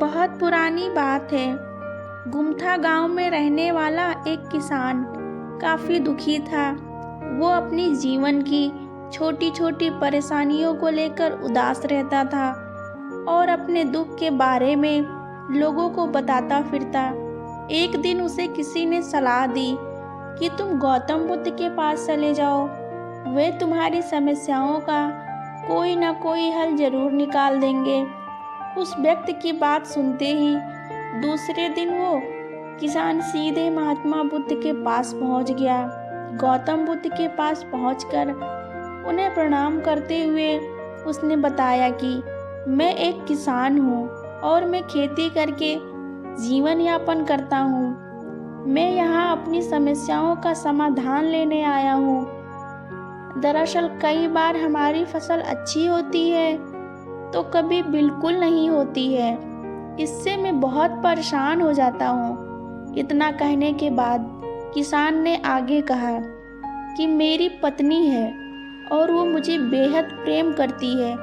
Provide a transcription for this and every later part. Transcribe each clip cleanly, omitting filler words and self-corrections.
बहुत पुरानी बात है। गुमथा गांव में रहने वाला एक किसान काफ़ी दुखी था। वो अपनी जीवन की छोटी छोटी परेशानियों को लेकर उदास रहता था और अपने दुख के बारे में लोगों को बताता फिरता। एक दिन उसे किसी ने सलाह दी कि तुम गौतम बुद्ध के पास चले जाओ, वे तुम्हारी समस्याओं का कोई ना कोई हल जरूर निकाल देंगे। उस व्यक्ति की बात सुनते ही दूसरे दिन वो किसान सीधे महात्मा बुद्ध के पास पहुंच गया। गौतम बुद्ध के पास पहुंचकर उन्हें प्रणाम करते हुए उसने बताया कि मैं एक किसान हूँ और मैं खेती करके जीवन यापन करता हूँ। मैं यहाँ अपनी समस्याओं का समाधान लेने आया हूँ। दरअसल कई बार हमारी फसल अच्छी होती है तो कभी बिल्कुल नहीं होती है। इससे मैं बहुत परेशान हो जाता हूँ। इतना कहने के बाद किसान ने आगे कहा कि मेरी पत्नी है और वो मुझे बेहद प्रेम करती है,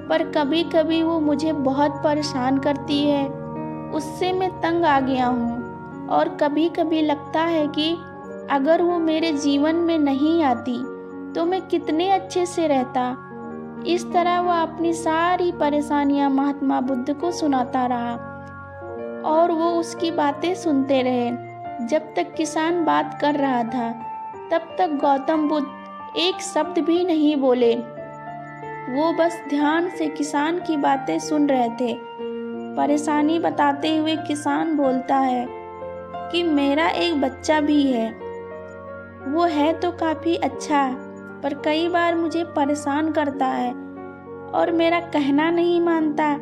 पर कभी कभी वो मुझे बहुत परेशान करती है। उससे मैं तंग आ गया हूँ और कभी कभी लगता है कि अगर वो मेरे जीवन में नहीं आती तो मैं कितने अच्छे से रहता। इस तरह वह अपनी सारी परेशानियां महात्मा बुद्ध को सुनाता रहा और वो उसकी बातें सुनते रहे। जब तक किसान बात कर रहा था तब तक गौतम बुद्ध एक शब्द भी नहीं बोले। वो बस ध्यान से किसान की बातें सुन रहे थे। परेशानी बताते हुए किसान बोलता है कि मेरा एक बच्चा भी है। वो है तो काफ़ी अच्छा, पर कई बार मुझे परेशान करता है और मेरा कहना नहीं मानता।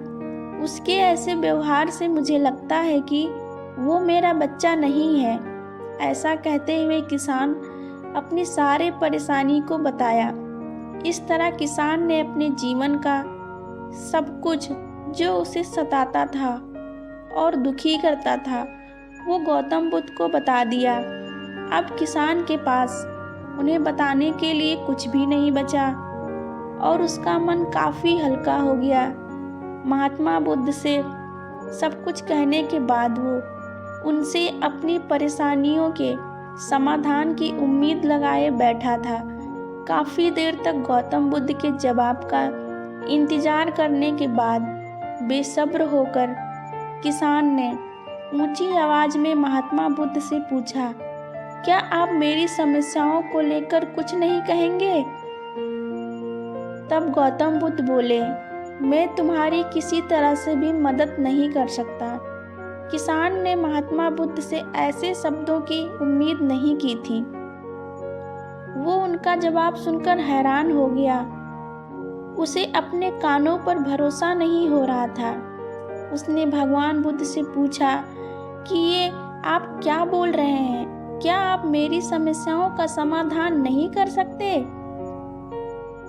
उसके ऐसे व्यवहार से मुझे लगता है कि वो मेरा बच्चा नहीं है। ऐसा कहते हुए किसान अपनी सारे परेशानी को बताया। इस तरह किसान ने अपने जीवन का सब कुछ जो उसे सताता था और दुखी करता था वो गौतम बुद्ध को बता दिया। अब किसान के पास उन्हें बताने के लिए कुछ भी नहीं बचा और उसका मन काफ़ी हल्का हो गया। महात्मा बुद्ध से सब कुछ कहने के बाद वो उनसे अपनी परेशानियों के समाधान की उम्मीद लगाए बैठा था। काफ़ी देर तक गौतम बुद्ध के जवाब का इंतज़ार करने के बाद बेसब्र होकर किसान ने ऊंची आवाज़ में महात्मा बुद्ध से पूछा, क्या आप मेरी समस्याओं को लेकर कुछ नहीं कहेंगे? तब गौतम बुद्ध बोले, मैं तुम्हारी किसी तरह से भी मदद नहीं कर सकता। किसान ने महात्मा बुद्ध से ऐसे शब्दों की उम्मीद नहीं की थी। वो उनका जवाब सुनकर हैरान हो गया। उसे अपने कानों पर भरोसा नहीं हो रहा था। उसने भगवान बुद्ध से पूछा कि ये आप क्या बोल रहे हैं? क्या आप मेरी समस्याओं का समाधान नहीं कर सकते?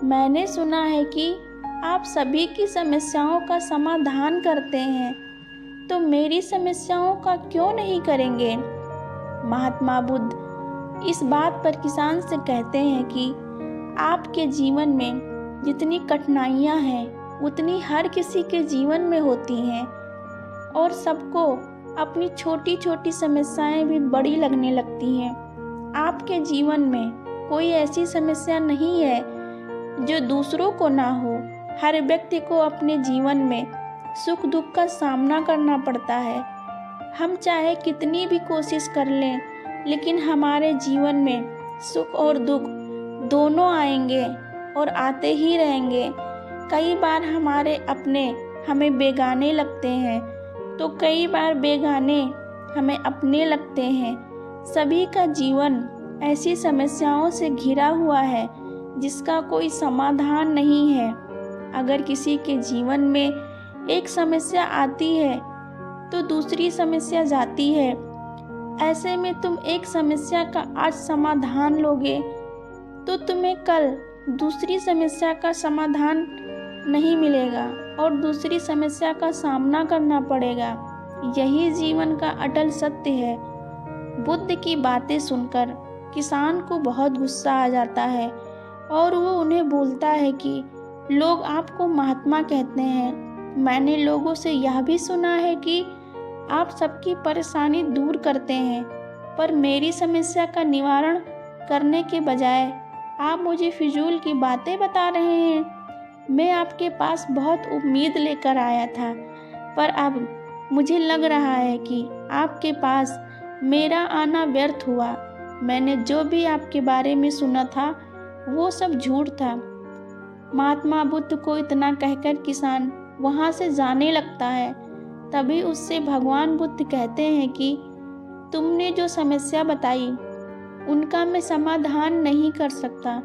मैंने सुना है कि आप सभी की समस्याओं का समाधान करते हैं, तो मेरी समस्याओं का क्यों नहीं करेंगे? महात्मा बुद्ध इस बात पर किसान से कहते हैं कि आपके जीवन में जितनी कठिनाइयाँ हैं उतनी हर किसी के जीवन में होती हैं और सबको अपनी छोटी छोटी समस्याएं भी बड़ी लगने लगती हैं। आपके जीवन में कोई ऐसी समस्या नहीं है जो दूसरों को ना हो। हर व्यक्ति को अपने जीवन में सुख दुख का सामना करना पड़ता है। हम चाहे कितनी भी कोशिश कर लें, लेकिन हमारे जीवन में सुख और दुख दोनों आएंगे और आते ही रहेंगे। कई बार हमारे अपने हमें बेगाने लगते हैं तो कई बार बेगाने हमें अपने लगते हैं। सभी का जीवन ऐसी समस्याओं से घिरा हुआ है जिसका कोई समाधान नहीं है। अगर किसी के जीवन में एक समस्या आती है तो दूसरी समस्या जाती है। ऐसे में तुम एक समस्या का आज समाधान लोगे तो तुम्हें कल दूसरी समस्या का समाधान नहीं मिलेगा और दूसरी समस्या का सामना करना पड़ेगा। यही जीवन का अटल सत्य है। बुद्ध की बातें सुनकर किसान को बहुत गुस्सा आ जाता है और वो उन्हें बोलता है कि लोग आपको महात्मा कहते हैं, मैंने लोगों से यह भी सुना है कि आप सबकी परेशानी दूर करते हैं, पर मेरी समस्या का निवारण करने के बजाय आप मुझे फिजूल की बातें बता रहे हैं। मैं आपके पास बहुत उम्मीद लेकर आया था, पर अब मुझे लग रहा है कि आपके पास मेरा आना व्यर्थ हुआ। मैंने जो भी आपके बारे में सुना था वो सब झूठ था। महात्मा बुद्ध को इतना कहकर किसान वहाँ से जाने लगता है। तभी उससे भगवान बुद्ध कहते हैं कि तुमने जो समस्या बताई उनका मैं समाधान नहीं कर सकता,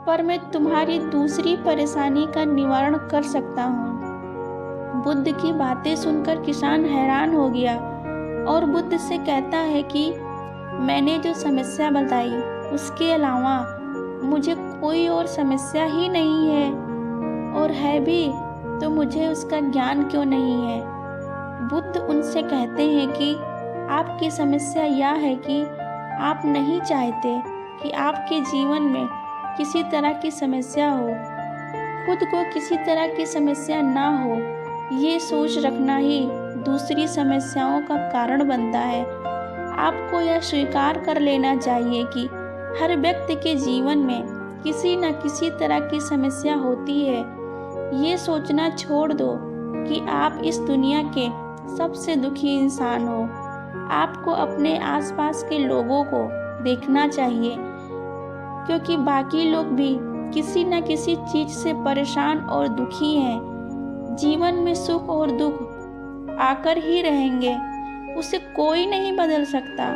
पर मैं तुम्हारी दूसरी परेशानी का निवारण कर सकता हूँ। बुद्ध की बातें सुनकर किसान हैरान हो गया और बुद्ध से कहता है कि मैंने जो समस्या बताई उसके अलावा मुझे कोई और समस्या ही नहीं है, और है भी तो मुझे उसका ज्ञान क्यों नहीं है। बुद्ध उनसे कहते हैं कि आपकी समस्या यह है कि आप नहीं चाहते कि आपके जीवन में किसी तरह की समस्या हो। खुद को किसी तरह की समस्या ना हो, ये सोच रखना ही दूसरी समस्याओं का कारण बनता है। आपको यह स्वीकार कर लेना चाहिए कि हर व्यक्ति के जीवन में किसी न किसी तरह की समस्या होती है। ये सोचना छोड़ दो कि आप इस दुनिया के सबसे दुखी इंसान हो। आपको अपने आसपास के लोगों को देखना चाहिए, क्योंकि बाकी लोग भी किसी न किसी चीज़ से परेशान और दुखी हैं। जीवन में सुख और दुख आकर ही रहेंगे, उसे कोई नहीं बदल सकता।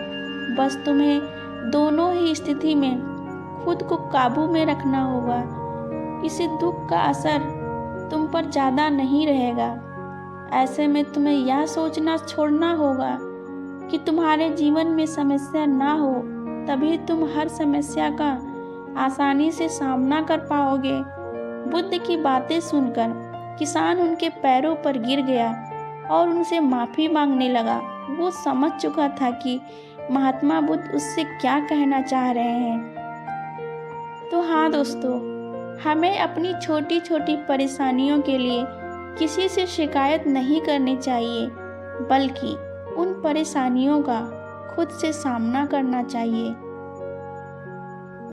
बस तुम्हें दोनों ही स्थिति में खुद को काबू में रखना होगा। इस दुख का असर तुम पर ज़्यादा नहीं रहेगा। ऐसे में तुम्हें यह सोचना छोड़ना होगा कि तुम्हारे जीवन में समस्या ना हो, तभी तुम हर समस्या का आसानी से सामना कर पाओगे। बुद्ध की बातें सुनकर किसान उनके पैरों पर गिर गया और उनसे माफ़ी मांगने लगा। वो समझ चुका था कि महात्मा बुद्ध उससे क्या कहना चाह रहे हैं। तो हाँ दोस्तों, हमें अपनी छोटी छोटी परेशानियों के लिए किसी से शिकायत नहीं करनी चाहिए, बल्कि उन परेशानियों का खुद से सामना करना चाहिए।